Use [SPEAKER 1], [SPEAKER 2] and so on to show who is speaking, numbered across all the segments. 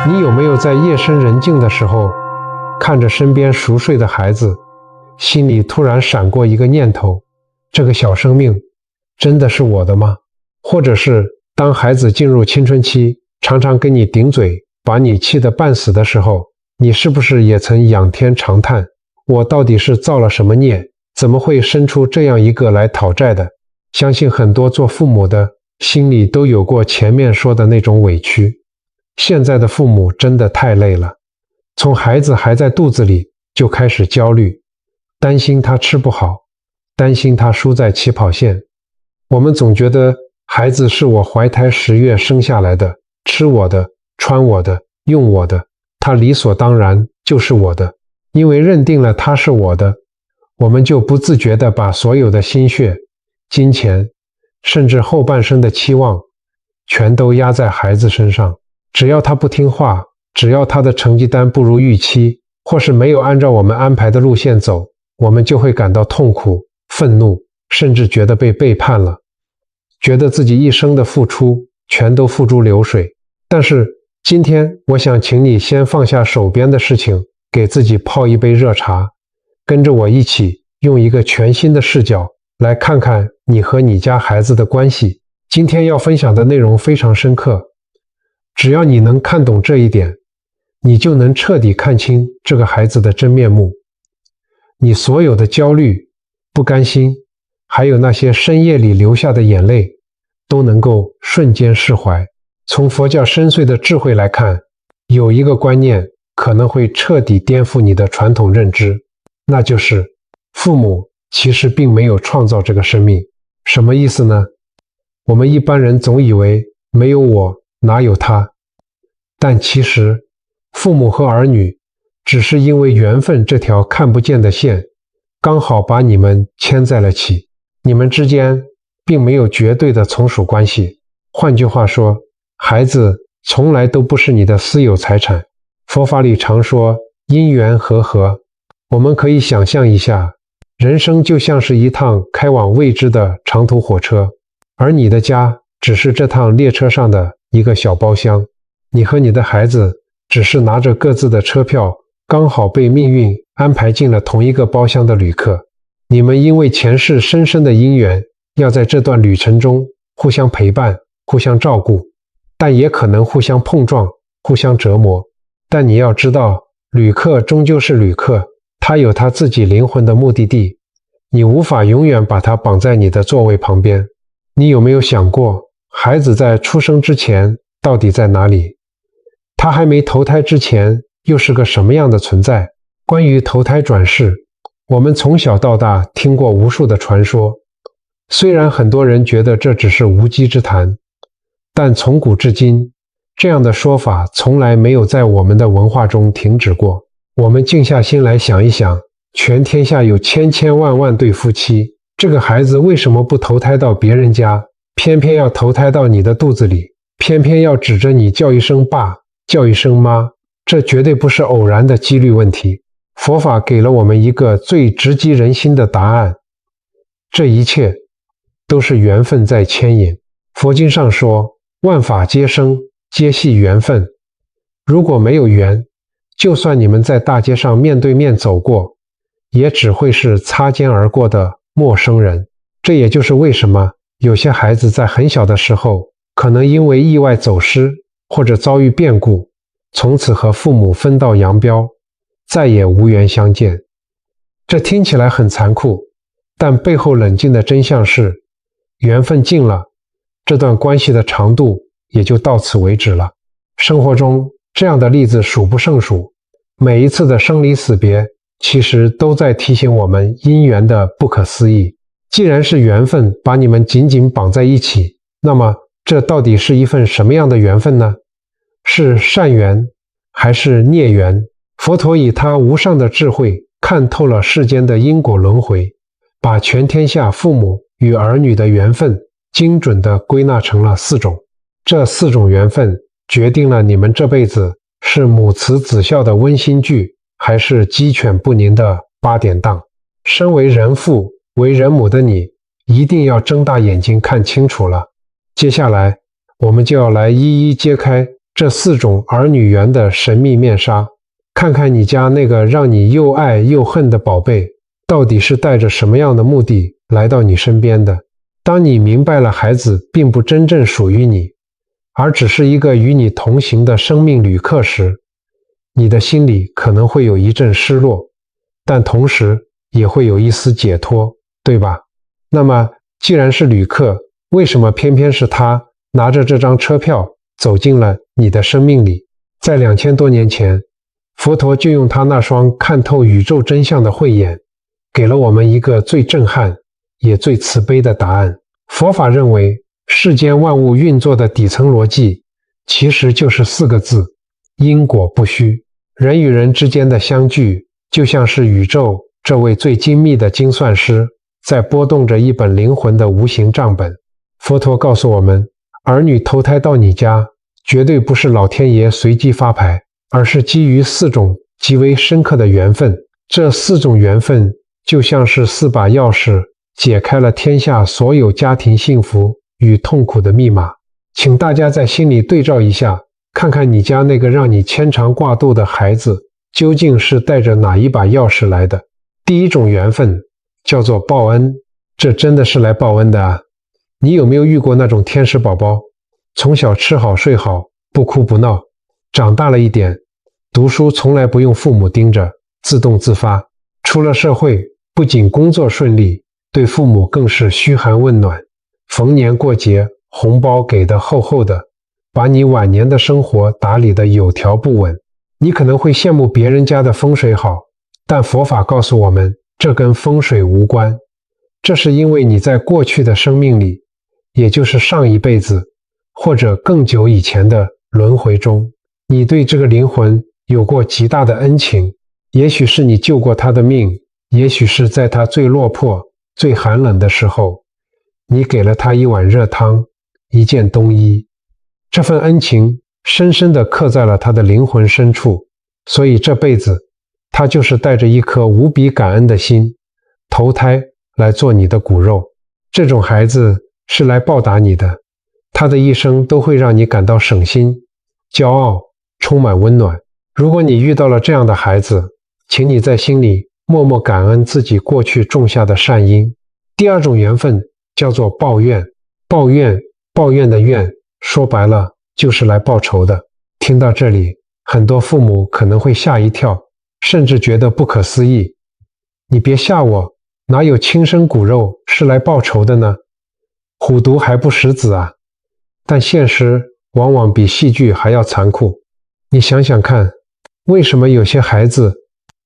[SPEAKER 1] 你有没有在夜深人静的时候，看着身边熟睡的孩子，心里突然闪过一个念头：这个小生命真的是我的吗？或者是当孩子进入青春期，常常跟你顶嘴，把你气得半死的时候，你是不是也曾仰天长叹：我到底是造了什么孽，怎么会生出这样一个来讨债的？相信很多做父母的心里都有过前面说的那种委屈。现在的父母真的太累了，从孩子还在肚子里就开始焦虑，担心他吃不好，担心他输在起跑线。我们总觉得孩子是我怀胎10月生下来的，吃我的，穿我的，用我的，他理所当然就是我的。因为认定了他是我的，我们就不自觉地把所有的心血、金钱，甚至后半生的期望，全都压在孩子身上。只要他不听话，只要他的成绩单不如预期，或是没有按照我们安排的路线走，我们就会感到痛苦、愤怒，甚至觉得被背叛了，觉得自己一生的付出全都付诸流水。但是今天我想请你先放下手边的事情，给自己泡一杯热茶，跟着我一起用一个全新的视角来看看你和你家孩子的关系。今天要分享的内容非常深刻，只要你能看懂这一点，你就能彻底看清这个孩子的真面目。你所有的焦虑、不甘心，还有那些深夜里流下的眼泪，都能够瞬间释怀。从佛教深邃的智慧来看，有一个观念可能会彻底颠覆你的传统认知，那就是父母其实并没有创造这个生命。什么意思呢？我们一般人总以为没有我哪有他，但其实父母和儿女只是因为缘分这条看不见的线刚好把你们牵在了起，你们之间并没有绝对的从属关系。换句话说，孩子从来都不是你的私有财产。佛法里常说因缘和合，我们可以想象一下，人生就像是一趟开往未知的长途火车，而你的家只是这趟列车上的一个小包厢。你和你的孩子只是拿着各自的车票，刚好被命运安排进了同一个包厢的旅客。你们因为前世深深的因缘，要在这段旅程中互相陪伴，互相照顾，但也可能互相碰撞，互相折磨。但你要知道，旅客终究是旅客，他有他自己灵魂的目的地，你无法永远把他绑在你的座位旁边。你有没有想过，孩子在出生之前到底在哪里？他还没投胎之前又是个什么样的存在？关于投胎转世，我们从小到大听过无数的传说，虽然很多人觉得这只是无稽之谈，但从古至今，这样的说法从来没有在我们的文化中停止过。我们静下心来想一想，全天下有千千万万对夫妻，这个孩子为什么不投胎到别人家，偏偏要投胎到你的肚子里，偏偏要指着你叫一声爸，叫一声妈？这绝对不是偶然的几率问题。佛法给了我们一个最直击人心的答案，这一切都是缘分在牵引。佛经上说，万法皆生，皆系缘分。如果没有缘，就算你们在大街上面对面走过，也只会是擦肩而过的陌生人。这也就是为什么有些孩子在很小的时候，可能因为意外走失，或者遭遇变故，从此和父母分道扬镳，再也无缘相见。这听起来很残酷，但背后冷静的真相是，缘分尽了，这段关系的长度也就到此为止了。生活中这样的例子数不胜数，每一次的生离死别，其实都在提醒我们因缘的不可思议。既然是缘分把你们紧紧绑在一起，那么这到底是一份什么样的缘分呢？是善缘还是孽缘？佛陀以他无上的智慧看透了世间的因果轮回，把全天下父母与儿女的缘分精准地归纳成了4种。这4种缘分决定了你们这辈子是母慈子孝的温馨剧，还是鸡犬不宁的8点档。身为人父为人母的你，一定要睁大眼睛看清楚了。接下来我们就要来一一揭开这4种儿女缘的神秘面纱，看看你家那个让你又爱又恨的宝贝，到底是带着什么样的目的来到你身边的。当你明白了孩子并不真正属于你，而只是一个与你同行的生命旅客时，你的心里可能会有一阵失落，但同时也会有一丝解脱，对吧？那么既然是旅客，为什么偏偏是他拿着这张车票走进了你的生命里？在2000多年前，佛陀就用他那双看透宇宙真相的慧眼，给了我们一个最震撼也最慈悲的答案。佛法认为，世间万物运作的底层逻辑其实就是4个字：因果不虚。人与人之间的相聚，就像是宇宙这位最精密的精算师在拨动着一本灵魂的无形账本。佛陀告诉我们，儿女投胎到你家，绝对不是老天爷随机发牌，而是基于4种极为深刻的缘分。这4种缘分就像是4把钥匙，解开了天下所有家庭幸福与痛苦的密码。请大家在心里对照一下，看看你家那个让你牵肠挂肚的孩子究竟是带着哪一把钥匙来的。第一种缘分叫做报恩，这真的是来报恩的啊！你有没有遇过那种天使宝宝，从小吃好睡好，不哭不闹，长大了一点，读书从来不用父母盯着，自动自发，出了社会不仅工作顺利，对父母更是嘘寒问暖，逢年过节红包给的厚厚的，把你晚年的生活打理得有条不紊。你可能会羡慕别人家的风水好，但佛法告诉我们，这跟风水无关。这是因为你在过去的生命里，也就是上一辈子或者更久以前的轮回中，你对这个灵魂有过极大的恩情，也许是你救过他的命，也许是在他最落魄最寒冷的时候，你给了他一碗热汤，一件冬衣。这份恩情深深地刻在了他的灵魂深处，所以这辈子他就是带着一颗无比感恩的心投胎来做你的骨肉。这种孩子是来报答你的，他的一生都会让你感到省心、骄傲，充满温暖。如果你遇到了这样的孩子，请你在心里默默感恩自己过去种下的善因。第二种缘分叫做报怨，抱怨的怨，说白了就是来报仇的。听到这里，很多父母可能会吓一跳，甚至觉得不可思议。你别吓我，哪有亲生骨肉是来报仇的呢？虎毒还不食子啊！但现实往往比戏剧还要残酷。你想想看，为什么有些孩子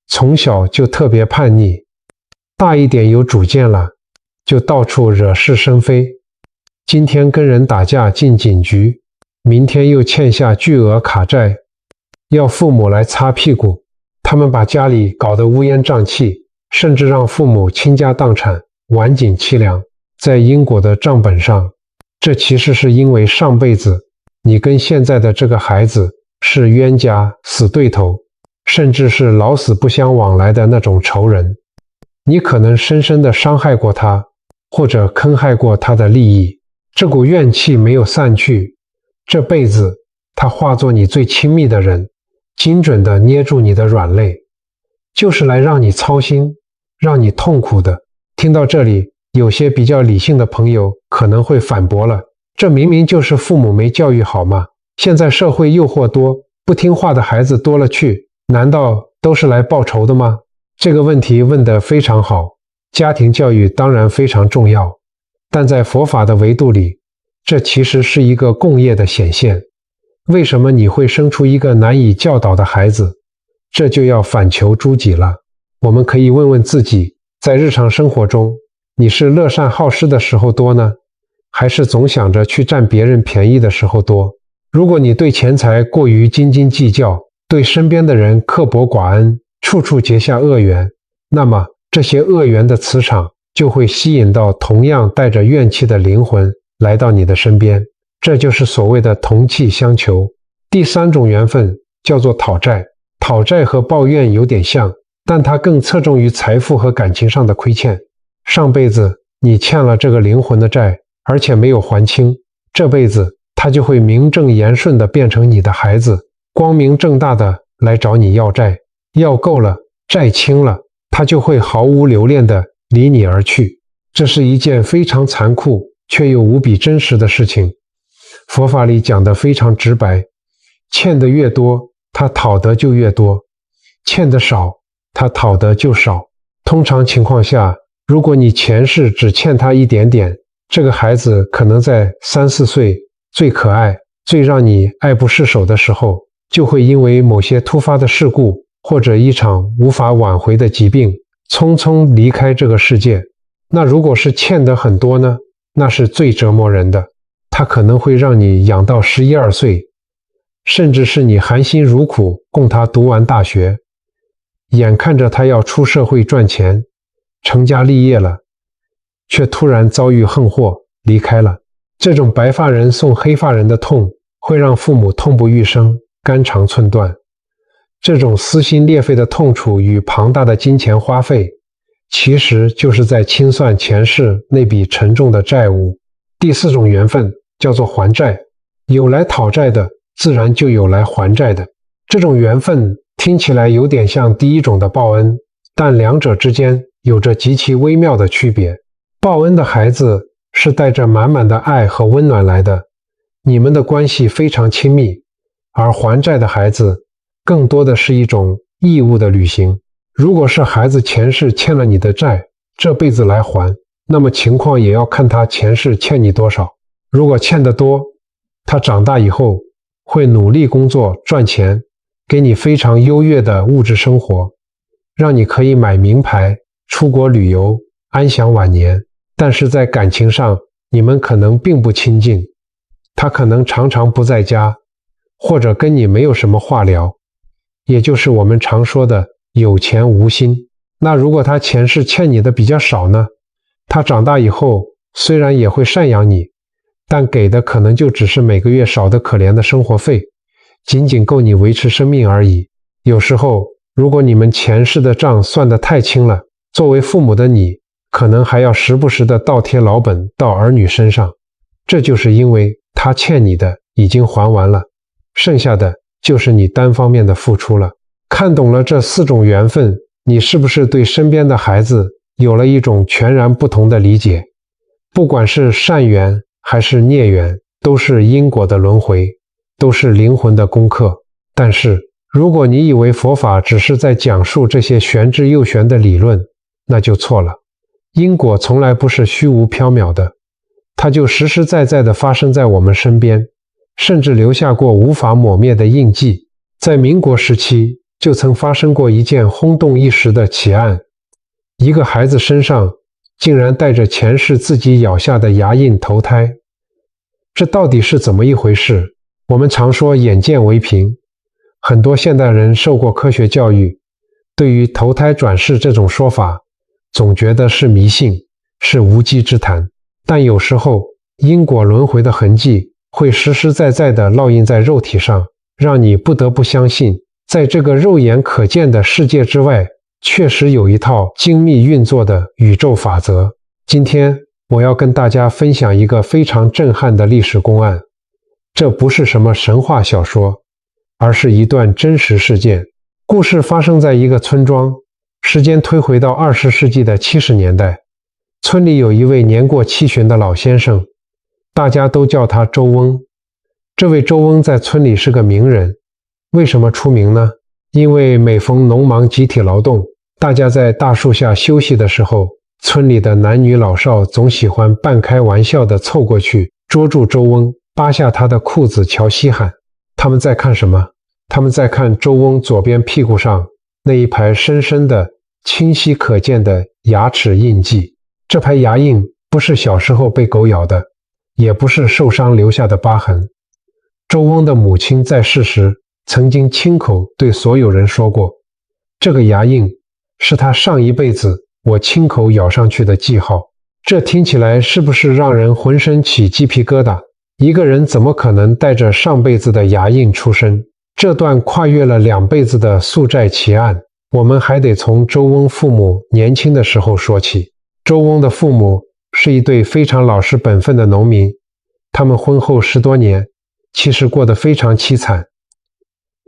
[SPEAKER 1] 从小就特别叛逆，大一点有主见了，就到处惹是生非，今天跟人打架进警局，明天又欠下巨额卡债，要父母来擦屁股。他们把家里搞得乌烟瘴气，甚至让父母倾家荡产，晚景凄凉。在因果的账本上，这其实是因为上辈子你跟现在的这个孩子是冤家、死对头，甚至是老死不相往来的那种仇人。你可能深深地伤害过他，或者坑害过他的利益，这股怨气没有散去，这辈子他化作你最亲密的人，精准地捏住你的软肋，就是来让你操心，让你痛苦的。听到这里，有些比较理性的朋友可能会反驳了，这明明就是父母没教育好嘛，现在社会诱惑多，不听话的孩子多了去，难道都是来报仇的吗？这个问题问得非常好，家庭教育当然非常重要，但在佛法的维度里，这其实是一个共业的显现。为什么你会生出一个难以教导的孩子？这就要反求诸己了。我们可以问问自己，在日常生活中，你是乐善好施的时候多呢，还是总想着去占别人便宜的时候多？如果你对钱财过于斤斤计较，对身边的人刻薄寡恩，处处结下恶缘，那么这些恶缘的磁场就会吸引到同样带着怨气的灵魂来到你的身边，这就是所谓的同气相求。第三种缘分叫做讨债，讨债和抱怨有点像，但它更侧重于财富和感情上的亏欠。上辈子你欠了这个灵魂的债，而且没有还清，这辈子他就会名正言顺地变成你的孩子，光明正大的来找你要债，要够了，债清了，他就会毫无留恋地离你而去。这是一件非常残酷却又无比真实的事情。佛法里讲得非常直白，欠得越多，他讨得就越多；欠得少，他讨得就少。通常情况下，如果你前世只欠他一点点，这个孩子可能在3、4岁最可爱、最让你爱不释手的时候，就会因为某些突发的事故或者一场无法挽回的疾病，匆匆离开这个世界。那如果是欠得很多呢？那是最折磨人的。它可能会让你养到11、12岁，甚至是你含辛茹苦供他读完大学，眼看着他要出社会赚钱，成家立业了，却突然遭遇横祸离开了。这种白发人送黑发人的痛，会让父母痛不欲生，肝肠寸断。这种撕心裂肺的痛楚与庞大的金钱花费，其实就是在清算前世那笔沉重的债务。第4种缘分叫做还债，有来讨债的，自然就有来还债的。这种缘分听起来有点像第1种的报恩，但两者之间有着极其微妙的区别。报恩的孩子是带着满满的爱和温暖来的，你们的关系非常亲密，而还债的孩子更多的是一种义务的履行。如果是孩子前世欠了你的债，这辈子来还，那么情况也要看他前世欠你多少。如果欠得多，他长大以后会努力工作赚钱，给你非常优越的物质生活，让你可以买名牌、出国旅游、安享晚年。但是在感情上，你们可能并不亲近，他可能常常不在家，或者跟你没有什么话聊，也就是我们常说的有钱无心。那如果他前世欠你的比较少呢？他长大以后虽然也会赡养你，但给的可能就只是每个月少得可怜的生活费，仅仅够你维持生命而已。有时候，如果你们前世的账算得太清了，作为父母的你，可能还要时不时地倒贴老本到儿女身上。这就是因为他欠你的已经还完了，剩下的就是你单方面的付出了。看懂了这4种缘分，你是不是对身边的孩子有了一种全然不同的理解？不管是善缘还是孽缘，都是因果的轮回，都是灵魂的功课。但是，如果你以为佛法只是在讲述这些玄之又玄的理论，那就错了。因果从来不是虚无缥缈的，它就实实在在地发生在我们身边，甚至留下过无法抹灭的印记。在民国时期，就曾发生过一件轰动一时的奇案，一个孩子身上竟然带着前世自己咬下的牙印投胎。这到底是怎么一回事？我们常说眼见为凭，很多现代人受过科学教育，对于投胎转世这种说法，总觉得是迷信，是无稽之谈。但有时候，因果轮回的痕迹会实实在在地烙印在肉体上，让你不得不相信，在这个肉眼可见的世界之外，确实有一套精密运作的宇宙法则。今天我要跟大家分享一个非常震撼的历史公案，这不是什么神话小说，而是一段真实事件。故事发生在一个村庄，时间推回到20世纪的70年代。村里有一位年过70的老先生，大家都叫他周翁。这位周翁在村里是个名人，为什么出名呢？因为每逢农忙集体劳动，大家在大树下休息的时候，村里的男女老少总喜欢半开玩笑地凑过去，捉住周翁，扒下他的裤子瞧稀罕。他们在看什么？他们在看周翁左边屁股上那一排深深的、清晰可见的牙齿印记。这排牙印不是小时候被狗咬的，也不是受伤留下的疤痕。周翁的母亲在世时曾经亲口对所有人说过，这个牙印是他上一辈子我亲口咬上去的记号。这听起来是不是让人浑身起鸡皮疙瘩？一个人怎么可能带着上辈子的牙印出生？这段跨越了2辈子的宿债奇案，我们还得从周翁父母年轻的时候说起。周翁的父母是一对非常老实本分的农民，他们婚后10多年，其实过得非常凄惨。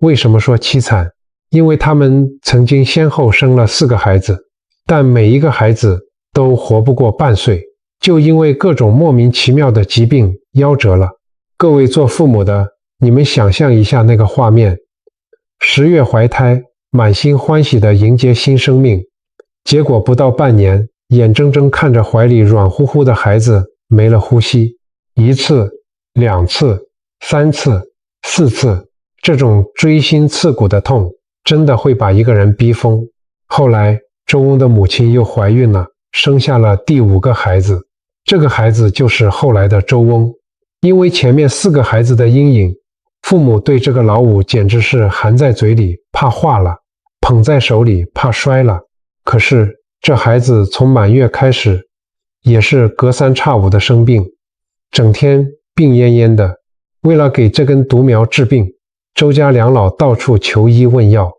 [SPEAKER 1] 为什么说凄惨？因为他们曾经先后生了4个孩子，但每一个孩子都活不过半岁，就因为各种莫名其妙的疾病夭折了。各位做父母的，你们想象一下那个画面：10月怀胎，满心欢喜地迎接新生命，结果不到半年，眼睁睁看着怀里软乎乎的孩子没了呼吸，1次、2次、3次、4次，这种锥心刺骨的痛真的会把一个人逼疯。后来周翁的母亲又怀孕了，生下了第5个孩子，这个孩子就是后来的周翁。因为前面4个孩子的阴影，父母对这个老五简直是含在嘴里怕化了，捧在手里怕摔了。可是这孩子从满月开始，也是隔3差5的生病，整天病恹恹的。为了给这根独苗治病，周家两老到处求医问药，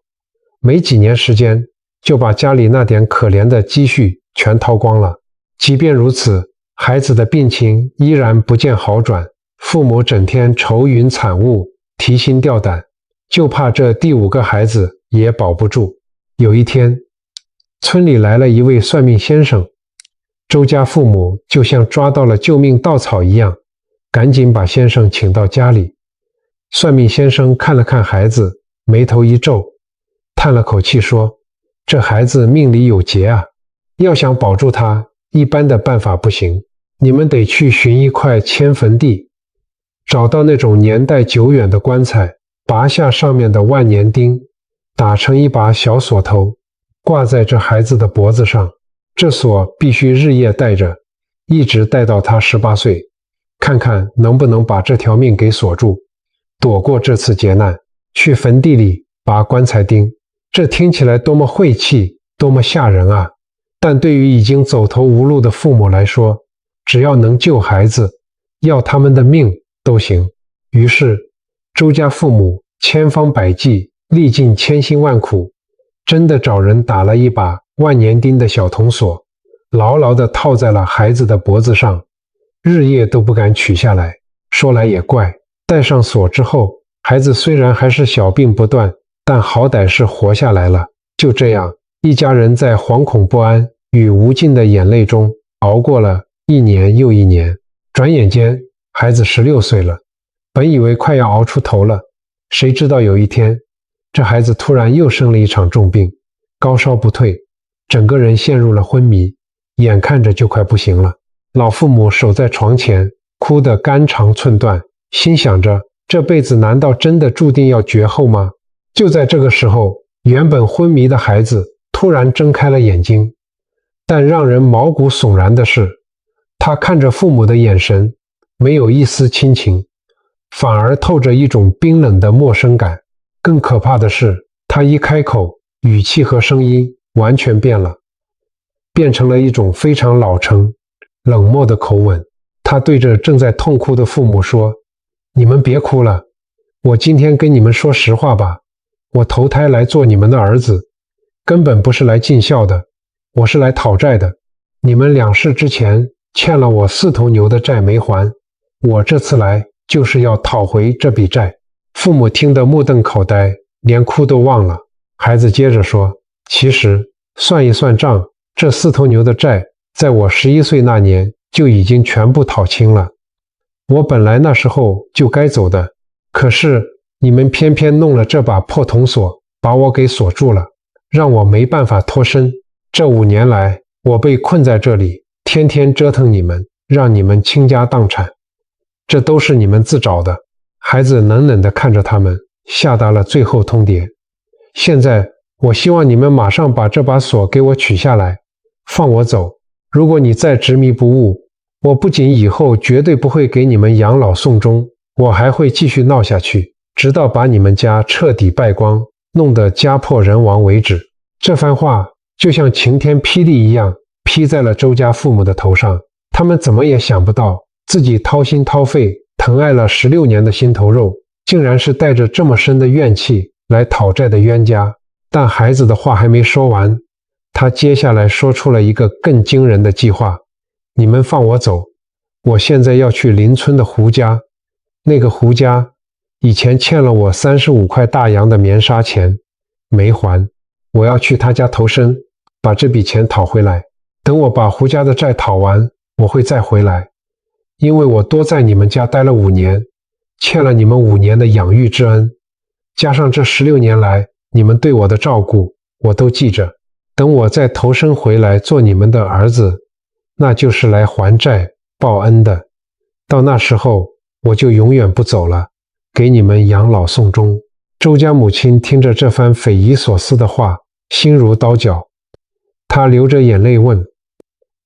[SPEAKER 1] 没几年时间就把家里那点可怜的积蓄全掏光了。即便如此，孩子的病情依然不见好转，父母整天愁云惨雾，提心吊胆，就怕这第5个孩子也保不住。有一天，村里来了一位算命先生，周家父母就像抓到了救命稻草一样，赶紧把先生请到家里。算命先生看了看孩子，眉头一皱，叹了口气说：“这孩子命里有劫啊，要想保住他，一般的办法不行，你们得去寻一块迁坟地，找到那种年代久远的棺材，拔下上面的万年钉，打成一把小锁头，挂在这孩子的脖子上，这锁必须日夜带着，一直带到他18岁，看看能不能把这条命给锁住，躲过这次劫难。去坟地里拔棺材钉。”这听起来多么晦气，多么吓人啊！但对于已经走投无路的父母来说，只要能救孩子，要他们的命都行。于是周家父母千方百计，历尽千辛万苦，真的找人打了一把万年钉的小铜锁，牢牢地套在了孩子的脖子上，日夜都不敢取下来。说来也怪，戴上锁之后，孩子虽然还是小病不断，但好歹是活下来了。就这样，一家人在惶恐不安与无尽的眼泪中熬过了1年又1年。转眼间，孩子16岁了，本以为快要熬出头了，谁知道有一天，这孩子突然又生了一场重病，高烧不退，整个人陷入了昏迷，眼看着就快不行了。老父母守在床前，哭得肝肠寸断，心想着这辈子难道真的注定要绝后吗？就在这个时候，原本昏迷的孩子突然睁开了眼睛，但让人毛骨悚然的是，他看着父母的眼神没有一丝亲情，反而透着一种冰冷的陌生感。更可怕的是，他一开口，语气和声音完全变了，变成了一种非常老成、冷漠的口吻。他对着正在痛哭的父母说：“你们别哭了，我今天跟你们说实话吧，我投胎来做你们的儿子，根本不是来尽孝的，我是来讨债的。你们2世之前欠了我4头牛的债没还，我这次来就是要讨回这笔债。”父母听得目瞪口呆，连哭都忘了。孩子接着说：“其实算一算账，这4头牛的债在我11岁那年就已经全部讨清了。我本来那时候就该走的，可是你们偏偏弄了这把破铜锁，把我给锁住了，让我没办法脱身。这5年来，我被困在这里，天天折腾你们，让你们倾家荡产，这都是你们自找的。”孩子冷冷地看着他们，下达了最后通牒：“现在我希望你们马上把这把锁给我取下来，放我走。如果你再执迷不悟，我不仅以后绝对不会给你们养老送终，我还会继续闹下去，直到把你们家彻底败光，弄得家破人亡为止。”这番话就像晴天霹雳一样劈在了周家父母的头上。他们怎么也想不到，自己掏心掏肺疼爱了16年的心头肉，竟然是带着这么深的怨气来讨债的冤家。但孩子的话还没说完，他接下来说出了一个更惊人的计划：“你们放我走，我现在要去邻村的胡家，那个胡家以前欠了我35块大洋的棉纱钱，没还，我要去他家投身，把这笔钱讨回来。等我把胡家的债讨完，我会再回来，因为我多在你们家待了5年，欠了你们5年的养育之恩，加上这16年来你们对我的照顾，我都记着。等我再投身回来做你们的儿子，那就是来还债报恩的。到那时候，我就永远不走了，给你们养老送终。周家母亲听着这番匪夷所思的话，心如刀绞。她流着眼泪问：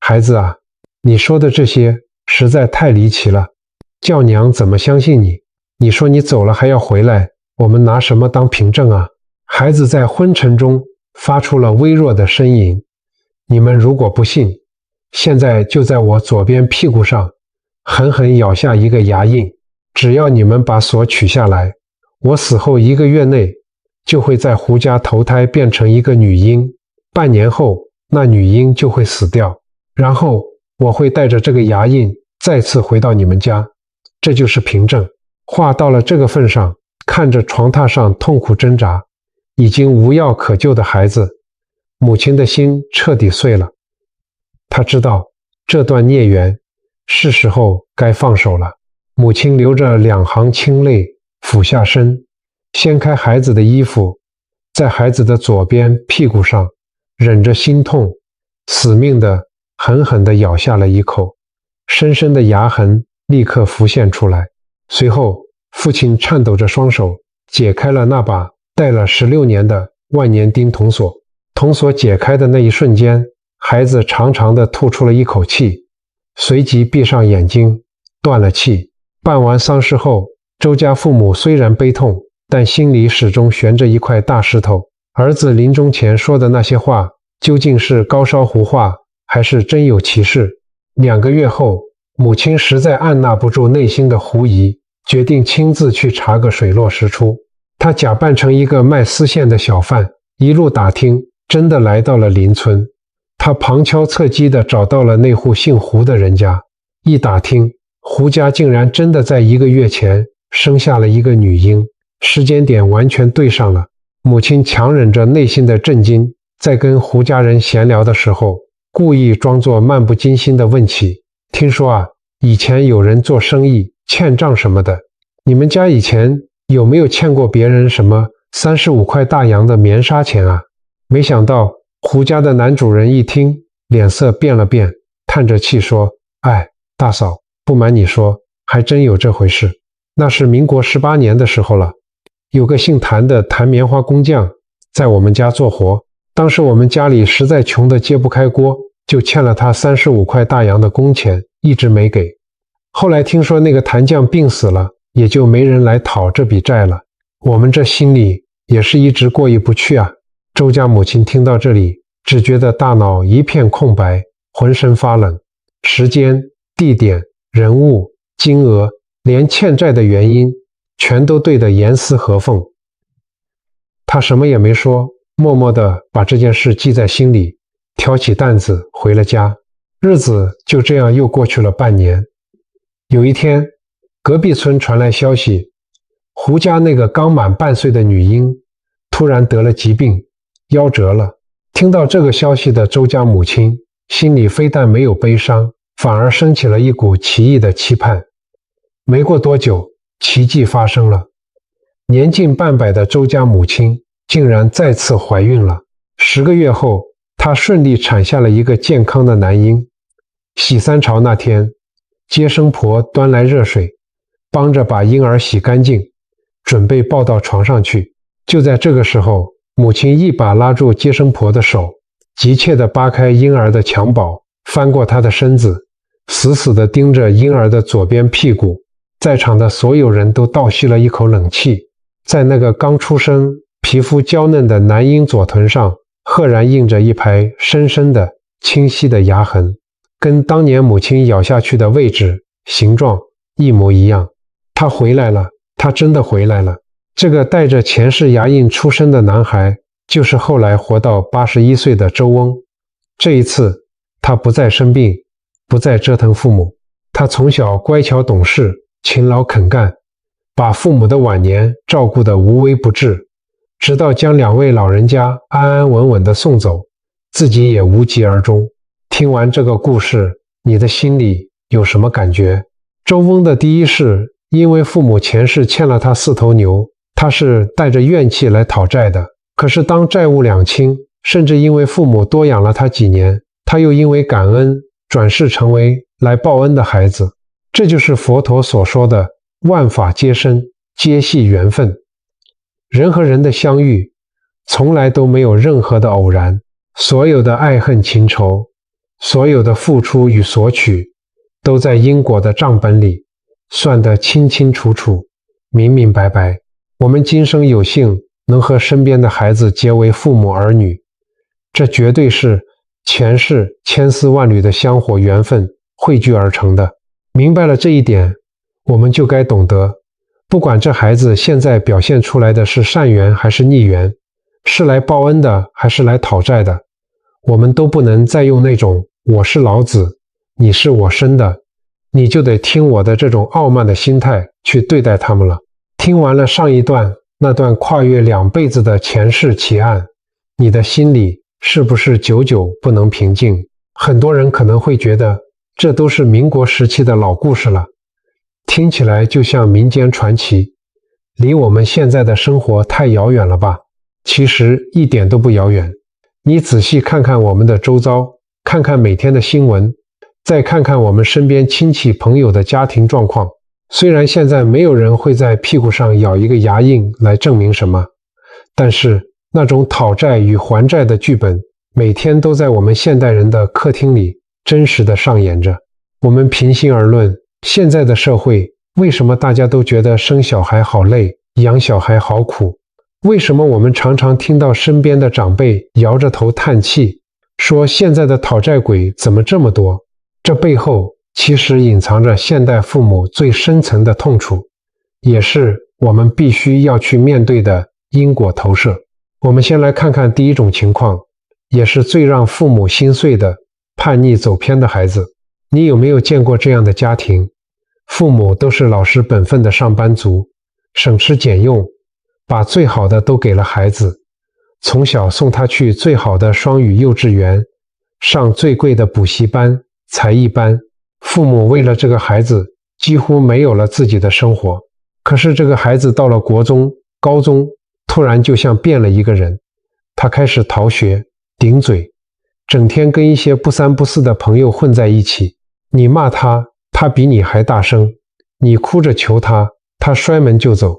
[SPEAKER 1] 孩子啊，你说的这些实在太离奇了，叫娘怎么相信你？你说你走了还要回来，我们拿什么当凭证啊？孩子在昏沉中发出了微弱的呻吟。你们如果不信，现在就在我左边屁股上狠狠咬下一个牙印，只要你们把锁取下来，我死后1个月内就会在胡家投胎变成一个女婴，半年后那女婴就会死掉，然后我会带着这个牙印再次回到你们家，这就是凭证。话到了这个份上，看着床榻上痛苦挣扎已经无药可救的孩子，母亲的心彻底碎了。她知道这段孽缘是时候该放手了。母亲流着2行清泪，俯下身，掀开孩子的衣服，在孩子的左边屁股上忍着心痛，死命地狠狠地咬下了一口，深深的牙痕立刻浮现出来。随后，父亲颤抖着双手解开了那把戴了16年的万年钉铜锁。铜锁解开的那一瞬间，孩子长长的吐出了一口气，随即闭上眼睛，断了气。办完丧事后，周家父母虽然悲痛，但心里始终悬着一块大石头。儿子临终前说的那些话，究竟是高烧胡话，还是真有其事？2个月后，母亲实在按捺不住内心的狐疑，决定亲自去查个水落石出。她假扮成一个卖丝线的小贩，一路打听，真的来到了邻村。她旁敲侧击地找到了那户姓胡的人家，一打听，胡家竟然真的在1个月前生下了一个女婴，时间点完全对上了。母亲强忍着内心的震惊，在跟胡家人闲聊的时候，故意装作漫不经心地问起：听说啊，以前有人做生意欠账什么的，你们家以前有没有欠过别人什么35块大洋的棉纱钱啊？没想到胡家的男主人一听，脸色变了变，叹着气说：哎，大嫂，不瞒你说，还真有这回事。那是民国18年的时候了，有个姓谭的弹棉花工匠在我们家做活，当时我们家里实在穷得揭不开锅，就欠了他35块大洋的工钱，一直没给。后来听说那个谭匠病死了，也就没人来讨这笔债了。我们这心里也是一直过意不去啊。周家母亲听到这里，只觉得大脑一片空白，浑身发冷。时间、地点、人物、金额，连欠债的原因全都对得严丝合缝。他什么也没说，默默地把这件事记在心里，挑起担子回了家。日子就这样又过去了半年。有一天，隔壁村传来消息，胡家那个刚满半岁的女婴突然得了疾病，夭折了。听到这个消息的周家母亲心里非但没有悲伤，反而升起了一股奇异的期盼。没过多久，奇迹发生了，年近半百的周家母亲竟然再次怀孕了。10个月后，她顺利产下了一个健康的男婴。洗3朝那天，接生婆端来热水，帮着把婴儿洗干净，准备抱到床上去。就在这个时候，母亲一把拉住接生婆的手，急切地扒开婴儿的襁褓，翻过他的身子，死死地盯着婴儿的左边屁股。在场的所有人都倒吸了一口冷气。在那个刚出生、皮肤娇嫩的男婴左臀上，赫然印着一排深深的、清晰的牙痕，跟当年母亲咬下去的位置、形状一模一样。他回来了，他真的回来了。这个带着前世牙印出生的男孩，就是后来活到81岁的周翁。这一次，他不再生病，不再折腾父母，他从小乖巧懂事，勤劳肯干，把父母的晚年照顾得无微不至，直到将2位老人家安安稳稳地送走，自己也无疾而终。听完这个故事，你的心里有什么感觉？周翁的第一世，因为父母前世欠了他4头牛，他是带着怨气来讨债的。可是当债务两清，甚至因为父母多养了他几年，他又因为感恩转世成为来报恩的孩子。这就是佛陀所说的万法皆生，皆系缘分。人和人的相遇从来都没有任何的偶然，所有的爱恨情仇，所有的付出与索取，都在因果的账本里算得清清楚楚，明明白白。我们今生有幸能和身边的孩子结为父母儿女，这绝对是前世千丝万缕的香火缘分汇聚而成的。明白了这一点，我们就该懂得，不管这孩子现在表现出来的是善缘还是逆缘，是来报恩的还是来讨债的，我们都不能再用那种我是老子，你是我生的，你就得听我的这种傲慢的心态去对待他们了。听完了上一段那段跨越2辈子的前世奇案，你的心里是不是久久不能平静？很多人可能会觉得这都是民国时期的老故事了，听起来就像民间传奇，离我们现在的生活太遥远了吧？其实一点都不遥远。你仔细看看我们的周遭，看看每天的新闻，再看看我们身边亲戚朋友的家庭状况。虽然现在没有人会在屁股上咬一个牙印来证明什么，但是那种讨债与还债的剧本每天都在我们现代人的客厅里真实的上演着。我们平心而论，现在的社会为什么大家都觉得生小孩好累，养小孩好苦？为什么我们常常听到身边的长辈摇着头叹气，说现在的讨债鬼怎么这么多？这背后其实隐藏着现代父母最深层的痛楚，也是我们必须要去面对的因果投射。我们先来看看第一种情况，也是最让父母心碎的叛逆走偏的孩子。你有没有见过这样的家庭？父母都是老实本分的上班族，省吃俭用，把最好的都给了孩子，从小送他去最好的双语幼稚园，上最贵的补习班、才艺班。父母为了这个孩子几乎没有了自己的生活。可是这个孩子到了国中、高中，突然就像变了一个人。他开始逃学、顶嘴，整天跟一些不三不四的朋友混在一起。你骂他，他比你还大声；你哭着求他，他摔门就走。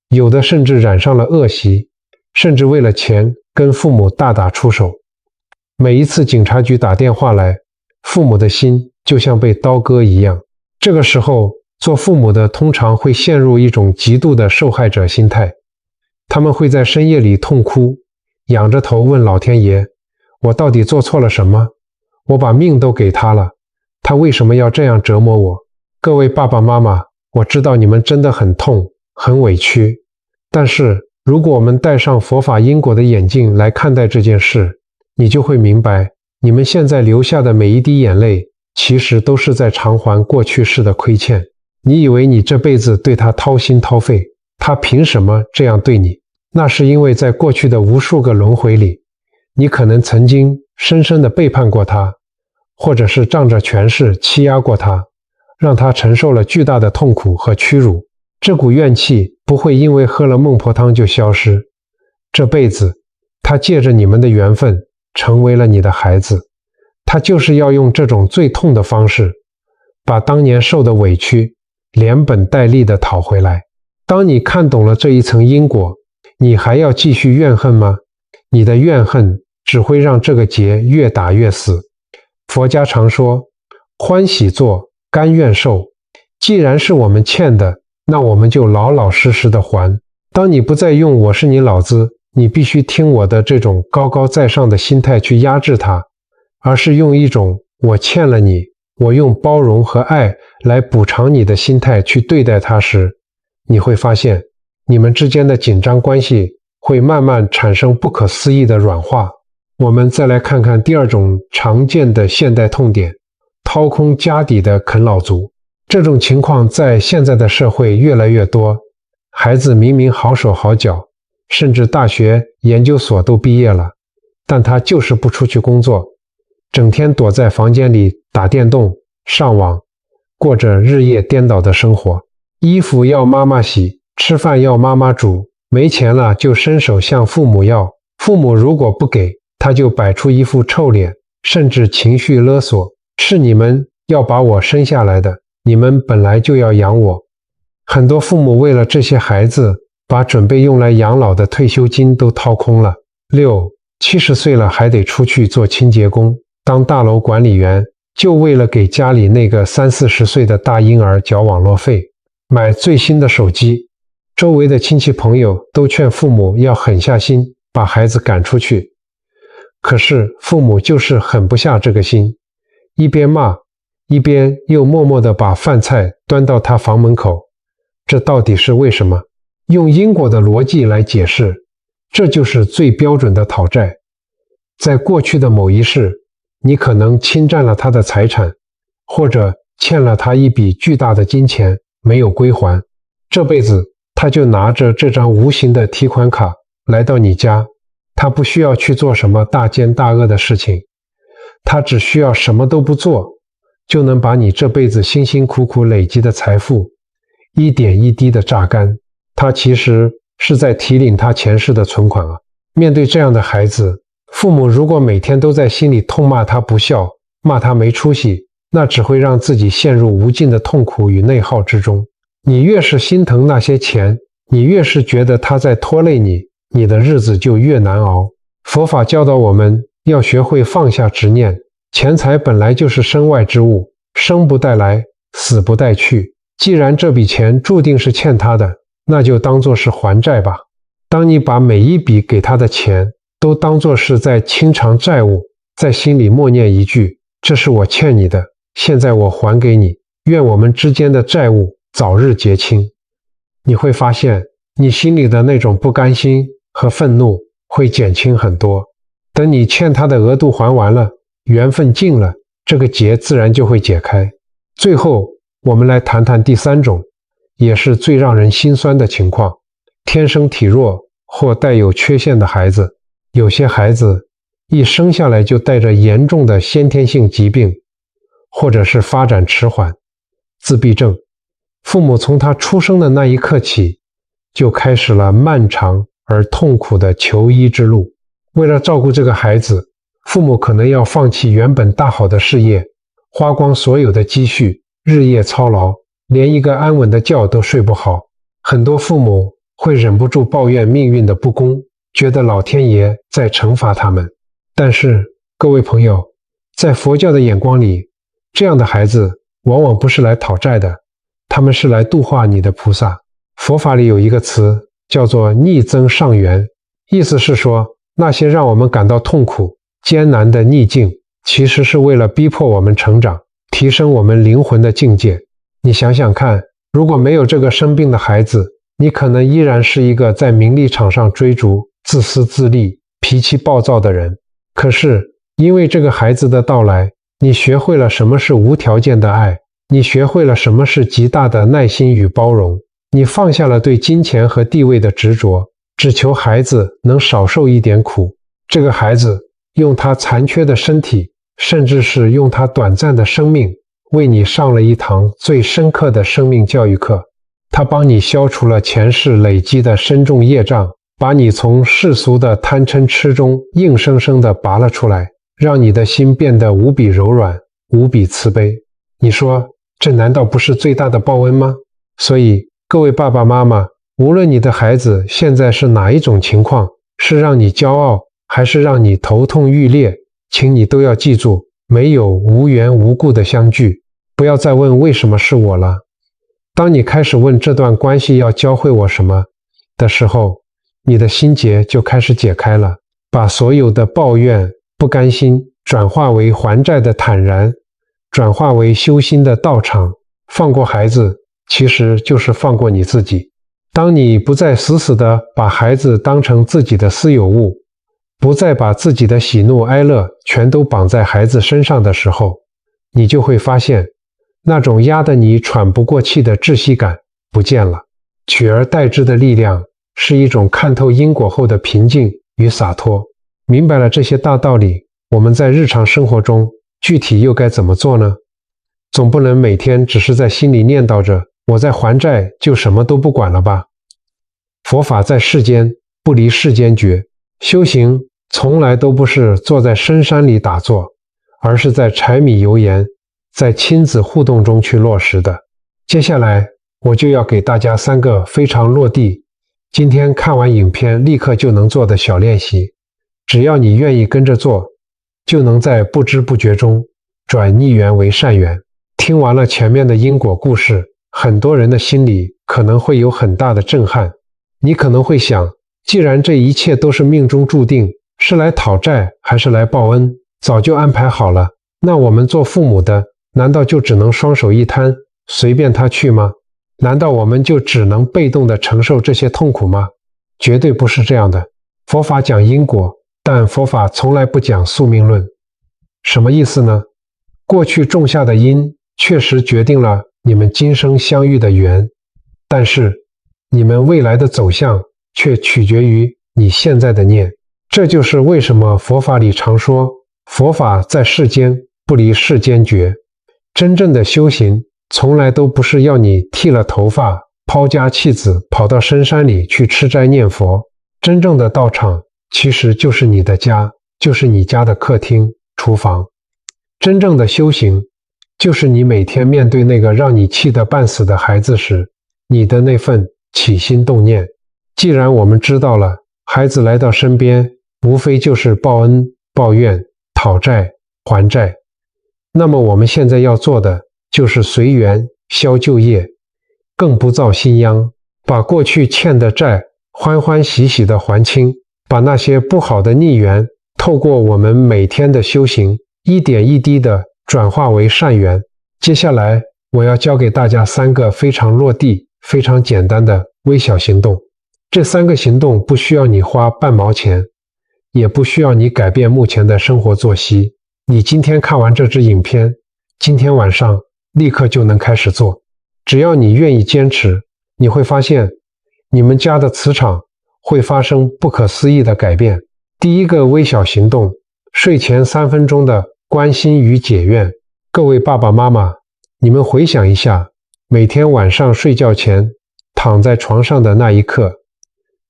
[SPEAKER 1] 有的甚至染上了恶习，甚至为了钱跟父母大打出手。每一次警察局打电话来，父母的心就像被刀割一样。这个时候，做父母的通常会陷入一种极度的受害者心态，他们会在深夜里痛哭，仰着头问老天爷，我到底做错了什么？我把命都给他了，他为什么要这样折磨我？各位爸爸妈妈，我知道你们真的很痛，很委屈，但是如果我们戴上佛法因果的眼镜来看待这件事，你就会明白，你们现在流下的每一滴眼泪，其实都是在偿还过去世的亏欠。你以为你这辈子对他掏心掏肺，他凭什么这样对你？那是因为在过去的无数个轮回里，你可能曾经深深地背叛过他，或者是仗着权势欺压过他，让他承受了巨大的痛苦和屈辱。这股怨气不会因为喝了孟婆汤就消失，这辈子他借着你们的缘分成为了你的孩子，他就是要用这种最痛的方式，把当年受的委屈连本带利地讨回来。当你看懂了这一层因果，你还要继续怨恨吗？你的怨恨只会让这个结越打越死。佛家常说，欢喜做，甘愿受。既然是我们欠的，那我们就老老实实的还。当你不再用我是你老子，你必须听我的这种高高在上的心态去压制它，而是用一种我欠了你，我用包容和爱来补偿你的心态去对待它时，你会发现你们之间的紧张关系会慢慢产生不可思议的软化。我们再来看看第二种常见的现代痛点，掏空家底的啃老族。这种情况在现在的社会越来越多，孩子明明好手好脚，甚至大学研究所都毕业了，但他就是不出去工作，整天躲在房间里打电动、上网，过着日夜颠倒的生活。衣服要妈妈洗，吃饭要妈妈煮，没钱了就伸手向父母要，父母如果不给，他就摆出一副臭脸，甚至情绪勒索，是你们要把我生下来的，你们本来就要养我。很多父母为了这些孩子，把准备用来养老的退休金都掏空了。6、70岁了还得出去做清洁工，当大楼管理员，就为了给家里那个30、40岁的大婴儿缴网络费，买最新的手机。周围的亲戚朋友都劝父母要狠下心，把孩子赶出去。可是父母就是狠不下这个心，一边骂，一边又默默地把饭菜端到他房门口。这到底是为什么？用因果的逻辑来解释，这就是最标准的讨债。在过去的某一世，你可能侵占了他的财产，或者欠了他一笔巨大的金钱没有归还，这辈子他就拿着这张无形的提款卡来到你家。他不需要去做什么大奸大恶的事情，他只需要什么都不做，就能把你这辈子辛辛苦苦累积的财富一点一滴的榨干。他其实是在提领他前世的存款啊！面对这样的孩子，父母如果每天都在心里痛骂他不孝，骂他没出息，那只会让自己陷入无尽的痛苦与内耗之中。你越是心疼那些钱，你越是觉得他在拖累你，你的日子就越难熬。佛法教导我们要学会放下执念，钱财本来就是身外之物，生不带来，死不带去。既然这笔钱注定是欠他的，那就当作是还债吧。当你把每一笔给他的钱都当作是在清偿债务，在心里默念一句，这是我欠你的，现在我还给你，愿我们之间的债务早日结清。你会发现，你心里的那种不甘心和愤怒会减轻很多。等你欠他的额度还完了，缘分尽了，这个结自然就会解开。最后，我们来谈谈第3种，也是最让人心酸的情况，天生体弱或带有缺陷的孩子。有些孩子一生下来就带着严重的先天性疾病，或者是发展迟缓、自闭症。父母从他出生的那一刻起，就开始了漫长而痛苦的求医之路。为了照顾这个孩子，父母可能要放弃原本大好的事业，花光所有的积蓄，日夜操劳，连一个安稳的觉都睡不好。很多父母会忍不住抱怨命运的不公，觉得老天爷在惩罚他们。但是各位朋友，在佛教的眼光里，这样的孩子往往不是来讨债的，他们是来度化你的菩萨。佛法里有一个词叫做逆增上缘，意思是说，那些让我们感到痛苦、艰难的逆境，其实是为了逼迫我们成长，提升我们灵魂的境界。你想想看，如果没有这个生病的孩子，你可能依然是一个在名利场上追逐、自私自利、脾气暴躁的人。可是因为这个孩子的到来，你学会了什么是无条件的爱，你学会了什么是极大的耐心与包容，你放下了对金钱和地位的执着，只求孩子能少受一点苦。这个孩子用他残缺的身体，甚至是用他短暂的生命，为你上了一堂最深刻的生命教育课。他帮你消除了前世累积的深重业障，把你从世俗的贪嗔痴中硬生生地拔了出来，让你的心变得无比柔软，无比慈悲。你说，这难道不是最大的报恩吗？所以各位爸爸妈妈，无论你的孩子现在是哪一种情况，是让你骄傲，还是让你头痛欲裂，请你都要记住，没有无缘无故的相聚。不要再问为什么是我了。当你开始问这段关系要教会我什么的时候，你的心结就开始解开了，把所有的抱怨、不甘心转化为还债的坦然，转化为修心的道场。放过孩子，其实就是放过你自己。当你不再死死地把孩子当成自己的私有物，不再把自己的喜怒哀乐全都绑在孩子身上的时候，你就会发现，那种压得你喘不过气的窒息感不见了，取而代之的力量是一种看透因果后的平静与洒脱。明白了这些大道理，我们在日常生活中具体又该怎么做呢？总不能每天只是在心里念叨着我在还债就什么都不管了吧？佛法在世间，不离世间觉。修行从来都不是坐在深山里打坐，而是在柴米油盐，在亲子互动中去落实的。接下来我就要给大家3个非常落地，今天看完影片立刻就能做的小练习，只要你愿意跟着做，就能在不知不觉中转逆缘为善缘。听完了前面的因果故事，很多人的心里可能会有很大的震撼。你可能会想，既然这一切都是命中注定，是来讨债还是来报恩，早就安排好了，那我们做父母的难道就只能双手一摊，随便他去吗？难道我们就只能被动地承受这些痛苦吗？绝对不是这样的。佛法讲因果，但佛法从来不讲宿命论。什么意思呢？过去种下的因确实决定了你们今生相遇的缘，但是你们未来的走向却取决于你现在的念。这就是为什么佛法里常说，佛法在世间，不离世间觉。真正的修行从来都不是要你剃了头发，抛家弃子，跑到深山里去吃斋念佛。真正的道场其实就是你的家，就是你家的客厅、厨房。真正的修行就是你每天面对那个让你气得半死的孩子时，你的那份起心动念。既然我们知道了，孩子来到身边，无非就是报恩、报怨、讨债、还债，那么我们现在要做的就是随缘消旧业，更不造新殃，把过去欠的债欢欢喜喜地还清，把那些不好的逆缘透过我们每天的修行，一点一滴地转化为善缘。接下来我要教给大家3个非常落地、非常简单的微小行动。这3个行动不需要你花半毛钱，也不需要你改变目前的生活作息。你今天看完这支影片，今天晚上立刻就能开始做。只要你愿意坚持，你会发现你们家的磁场会发生不可思议的改变。第一个微小行动，睡前3分钟的关心与解怨。各位爸爸妈妈，你们回想一下，每天晚上睡觉前躺在床上的那一刻，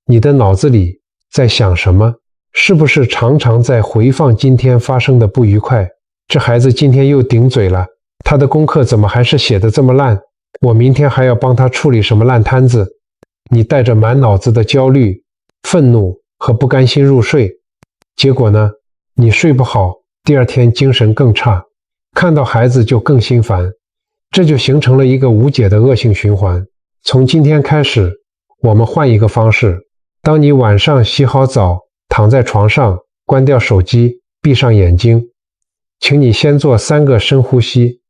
[SPEAKER 1] 你的脑子里在想什么？是不是常常在回放今天发生的不愉快？这孩子今天又顶嘴了，他的功课怎么还是写得这么烂？我明天还要帮他处理什么烂摊子？你带着满脑子的焦虑、愤怒和不甘心入睡，结果呢，你睡不好，第二天精神更差，看到孩子就更心烦，这就形成了一个无解的恶性循环。从今天开始，我们换一个方式，当你晚上洗好澡，躺在床上，关掉手机，闭上眼睛，请你先做3个深呼吸，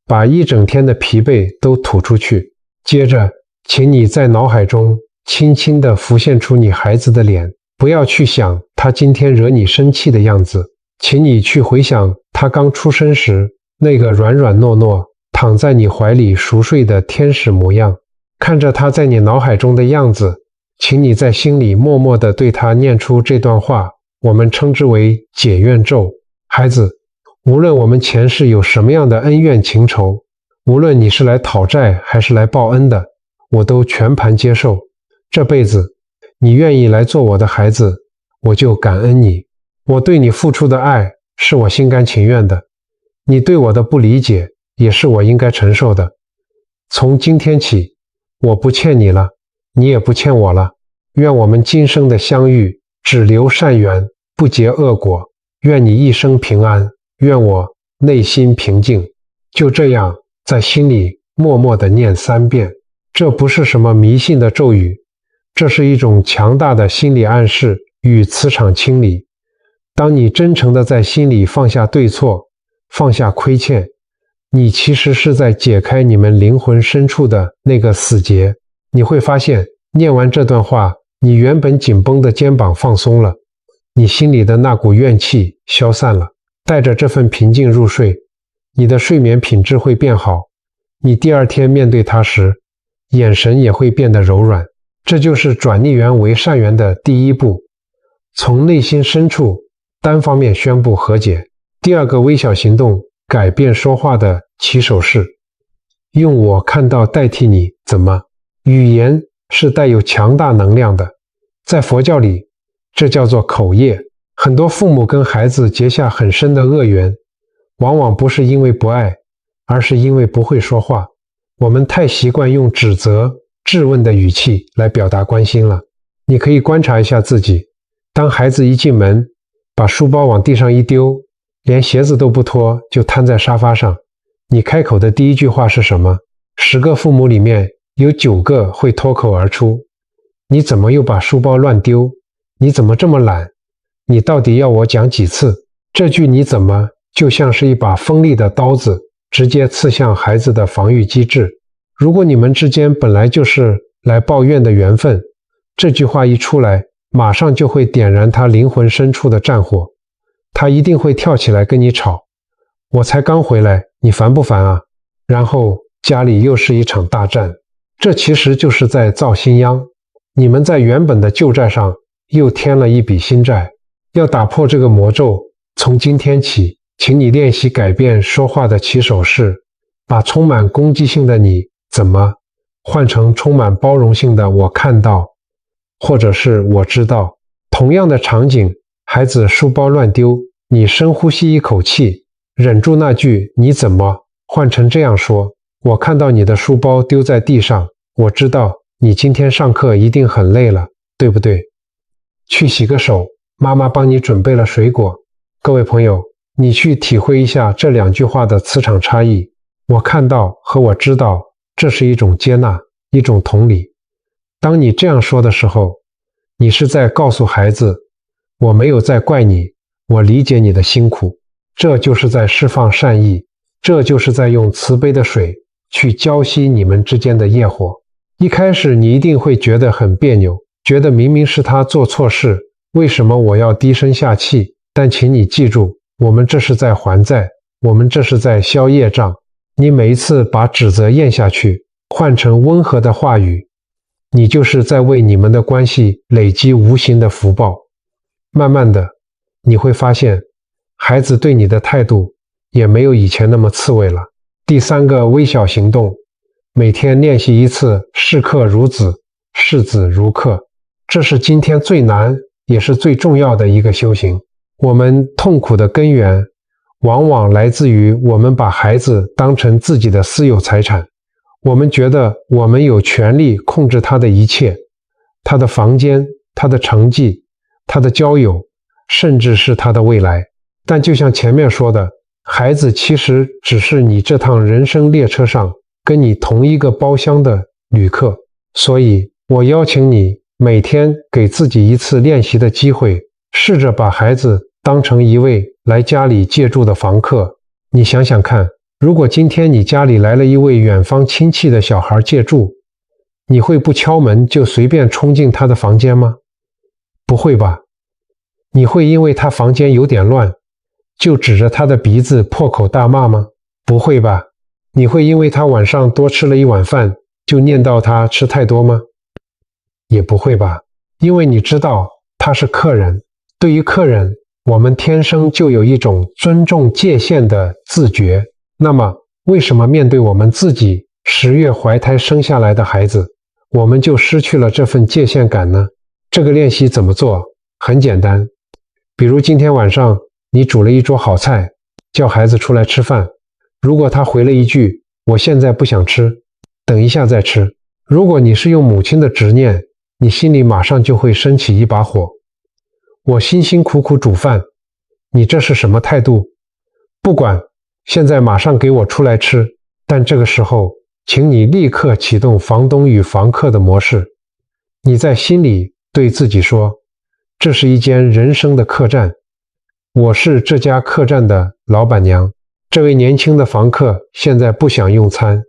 [SPEAKER 1] 把一整天的疲惫都吐出去。接着，请你在脑海中轻轻地浮现出你孩子的脸，不要去想他今天惹你生气的样子，请你去回想他刚出生时那个软软糯糯躺在你怀里熟睡的天使模样。看着他在你脑海中的样子，请你在心里默默地对他念出这段话，我们称之为解怨咒。孩子，无论我们前世有什么样的恩怨情仇，无论你是来讨债还是来报恩的，我都全盘接受。这辈子你愿意来做我的孩子，我就感恩你。我对你付出的爱是我心甘情愿的，你对我的不理解也是我应该承受的。从今天起，我不欠你了，你也不欠我了。愿我们今生的相遇只留善缘，不结恶果。愿你一生平安，愿我内心平静。就这样在心里默默地念3遍。这不是什么迷信的咒语，这是一种强大的心理暗示与磁场清理。当你真诚地在心里放下对错，放下亏欠，你其实是在解开你们灵魂深处的那个死结。你会发现，念完这段话，你原本紧绷的肩膀放松了，你心里的那股怨气消散了，带着这份平静入睡，你的睡眠品质会变好，你第二天面对他时，眼神也会变得柔软。这就是转逆缘为善缘的第一步，从内心深处单方面宣布和解。第二个微小行动，改变说话的起手式，用我看到代替你。怎么？语言是带有强大能量的，在佛教里，这叫做口业。很多父母跟孩子结下很深的恶缘，往往不是因为不爱，而是因为不会说话。我们太习惯用指责、质问的语气来表达关心了。你可以观察一下自己，当孩子一进门，把书包往地上一丢，连鞋子都不脱就瘫在沙发上，你开口的第一句话是什么？10个父母里面有9个会脱口而出：你怎么又把书包乱丢？你怎么这么懒？你到底要我讲几次？这句你怎么就像是一把锋利的刀子，直接刺向孩子的防御机制。如果你们之间本来就是来抱怨的缘分，这句话一出来，马上就会点燃他灵魂深处的战火，他一定会跳起来跟你吵。我才刚回来，你烦不烦啊？然后家里又是一场大战。这其实就是在造新殃，你们在原本的旧债上又添了一笔新债。要打破这个魔咒，从今天起，请你练习改变说话的起手式，把充满攻击性的你怎么换成充满包容性的我看到，或者是我知道。同样的场景，孩子书包乱丢，你深呼吸一口气，忍住那句你怎么换成这样说：我看到你的书包丢在地上，我知道你今天上课一定很累了，对不对？去洗个手，妈妈帮你准备了水果。各位朋友，你去体会一下这2句话的磁场差异。我看到和我知道，这是一种接纳，一种同理。当你这样说的时候，你是在告诉孩子，我没有在怪你，我理解你的辛苦。这就是在释放善意，这就是在用慈悲的水去浇熄你们之间的业火。一开始你一定会觉得很别扭，觉得明明是他做错事，为什么我要低声下气？但请你记住，我们这是在还债，我们这是在消业障。你每一次把指责咽下去，换成温和的话语，你就是在为你们的关系累积无形的福报。慢慢的，你会发现，孩子对你的态度也没有以前那么刺猬了。第3个微小行动，每天练习一次视客如子，视子如客。这是今天最难也是最重要的一个修行。我们痛苦的根源往往来自于我们把孩子当成自己的私有财产，我们觉得我们有权利控制他的一切，他的房间，他的成绩，他的交友，甚至是他的未来。但就像前面说的，孩子其实只是你这趟人生列车上跟你同一个包厢的旅客。所以我邀请你每天给自己一次练习的机会，试着把孩子当成一位来家里借住的房客。你想想看，如果今天你家里来了一位远方亲戚的小孩借住，你会不敲门就随便冲进他的房间吗？不会吧？你会因为他房间有点乱，就指着他的鼻子破口大骂吗？不会吧？你会因为他晚上多吃了一碗饭，就念叨他吃太多吗？也不会吧？因为你知道他是客人。对于客人，我们天生就有一种尊重界限的自觉。那么，为什么面对我们自己10月怀胎生下来的孩子，我们就失去了这份界限感呢？这个练习怎么做？很简单。比如今天晚上你煮了一桌好菜，叫孩子出来吃饭，如果他回了一句我现在不想吃，等一下再吃，如果你是用母亲的执念，你心里马上就会升起一把火。我辛辛苦苦煮饭，你这是什么态度？不管，现在马上给我出来吃。但这个时候，请你立刻启动房东与房客的模式。你在心里对自己说，这是一间人生的客栈，我是这家客栈的老板娘。这位年轻的房客现在不想用餐，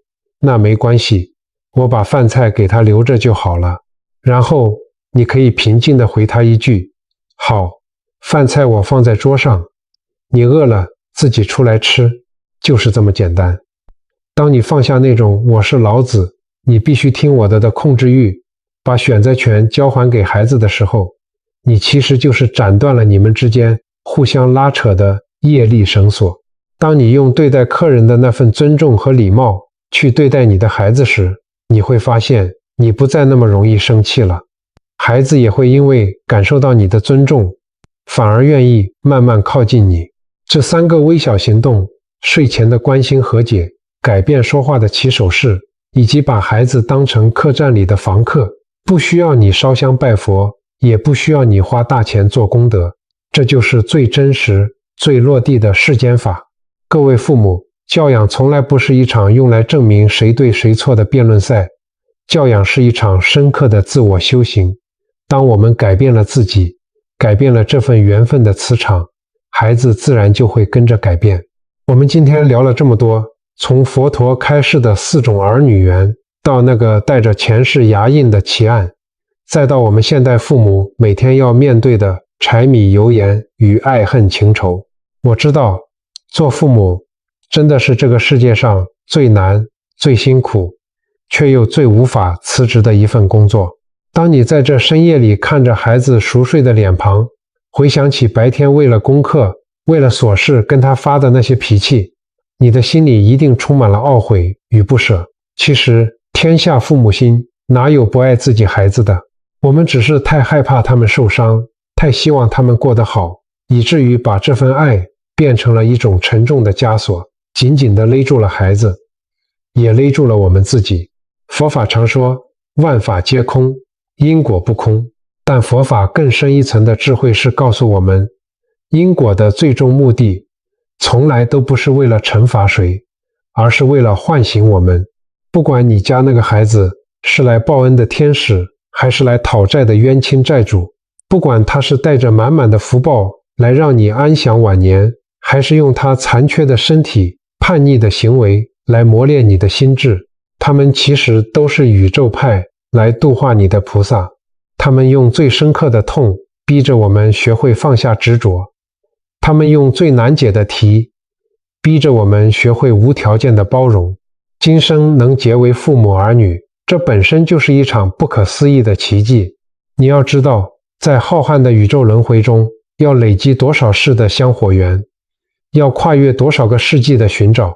[SPEAKER 1] 那没关系，我把饭菜给他留着就好了。然后你可以平静地回他一句，好，饭菜我放在桌上，你饿了自己出来吃。就是这么简单。当你放下那种我是老子，你必须听我的控制欲，把选择权交还给孩子的时候，你其实就是斩断了你们之间互相拉扯的业力绳索。当你用对待客人的那份尊重和礼貌去对待你的孩子时，你会发现你不再那么容易生气了。孩子也会因为感受到你的尊重，反而愿意慢慢靠近你。这3个微小行动，睡前的关心和解，改变说话的起手式，以及把孩子当成客栈里的房客，不需要你烧香拜佛，也不需要你花大钱做功德，这就是最真实、最落地的世间法。各位父母，教养从来不是一场用来证明谁对谁错的辩论赛，教养是一场深刻的自我修行。当我们改变了自己，改变了这份缘分的磁场，孩子自然就会跟着改变。我们今天聊了这么多，从佛陀开示的4种儿女缘，到那个带着前世牙印的奇案，再到我们现代父母每天要面对的柴米油盐与爱恨情仇。我知道做父母真的是这个世界上最难、最辛苦，却又最无法辞职的一份工作。当你在这深夜里看着孩子熟睡的脸庞，回想起白天为了功课、为了琐事跟他发的那些脾气，你的心里一定充满了懊悔与不舍。其实天下父母心，哪有不爱自己孩子的？我们只是太害怕他们受伤，太希望他们过得好，以至于把这份爱变成了一种沉重的枷锁，紧紧地勒住了孩子，也勒住了我们自己。佛法常说万法皆空，因果不空，但佛法更深一层的智慧是告诉我们，因果的最终目的从来都不是为了惩罚谁，而是为了唤醒我们。不管你家那个孩子是来报恩的天使，还是来讨债的冤亲债主，不管他是带着满满的福报来让你安享晚年，还是用他残缺的身体、叛逆的行为来磨练你的心智，他们其实都是宇宙派来度化你的菩萨。他们用最深刻的痛逼着我们学会放下执着，他们用最难解的题逼着我们学会无条件的包容。今生能结为父母儿女，这本身就是一场不可思议的奇迹。你要知道，在浩瀚的宇宙轮回中，要累积多少世的香火缘，要跨越多少个世纪的寻找，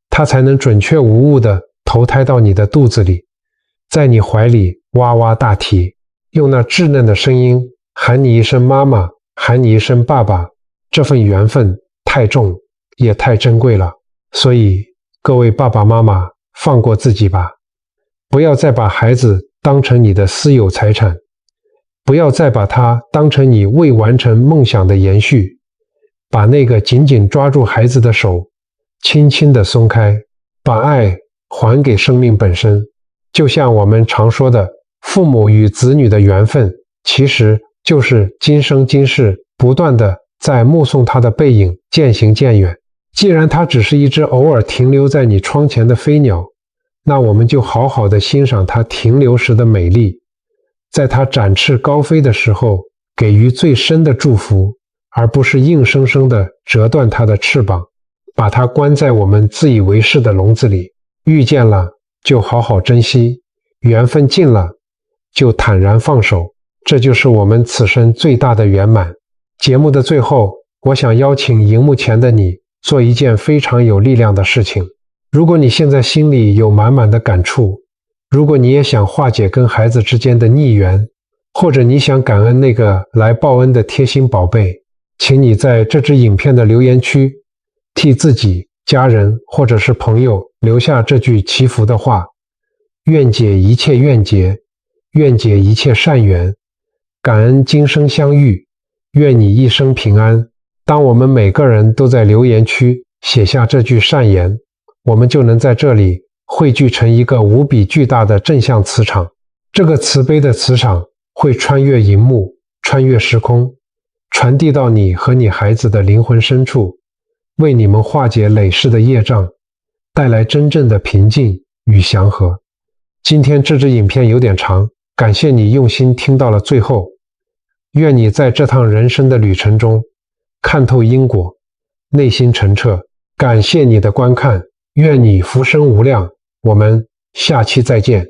[SPEAKER 1] 它才能准确无误地投胎到你的肚子里，在你怀里哇哇大啼，用那稚嫩的声音喊你一声妈妈，喊你一声爸爸。这份缘分太重，也太珍贵了。所以各位爸爸妈妈，放过自己吧，不要再把孩子当成你的私有财产，不要再把它当成你未完成梦想的延续。把那个紧紧抓住孩子的手轻轻地松开，把爱还给生命本身。就像我们常说的，父母与子女的缘分，其实就是今生今世不断地在目送他的背影渐行渐远。既然它只是一只偶尔停留在你窗前的飞鸟，那我们就好好的欣赏它停留时的美丽，在它展翅高飞的时候给予最深的祝福，而不是硬生生地折断它的翅膀，把它关在我们自以为是的笼子里。遇见了就好好珍惜，缘分尽了就坦然放手，这就是我们此生最大的圆满。节目的最后，我想邀请荧幕前的你做一件非常有力量的事情。如果你现在心里有满满的感触，如果你也想化解跟孩子之间的逆缘，或者你想感恩那个来报恩的贴心宝贝，请你在这支影片的留言区替自己、家人或者是朋友留下这句祈福的话：愿解一切怨结，愿解一切善缘，感恩今生相遇，愿你一生平安。当我们每个人都在留言区写下这句善言，我们就能在这里汇聚成一个无比巨大的正向磁场。这个慈悲的磁场会穿越荧幕，穿越时空，传递到你和你孩子的灵魂深处，为你们化解累世的业障，带来真正的平静与祥和。今天这支影片有点长，感谢你用心听到了最后。愿你在这趟人生的旅程中看透因果，内心澄澈，感谢你的观看，愿你福生无量，我们下期再见。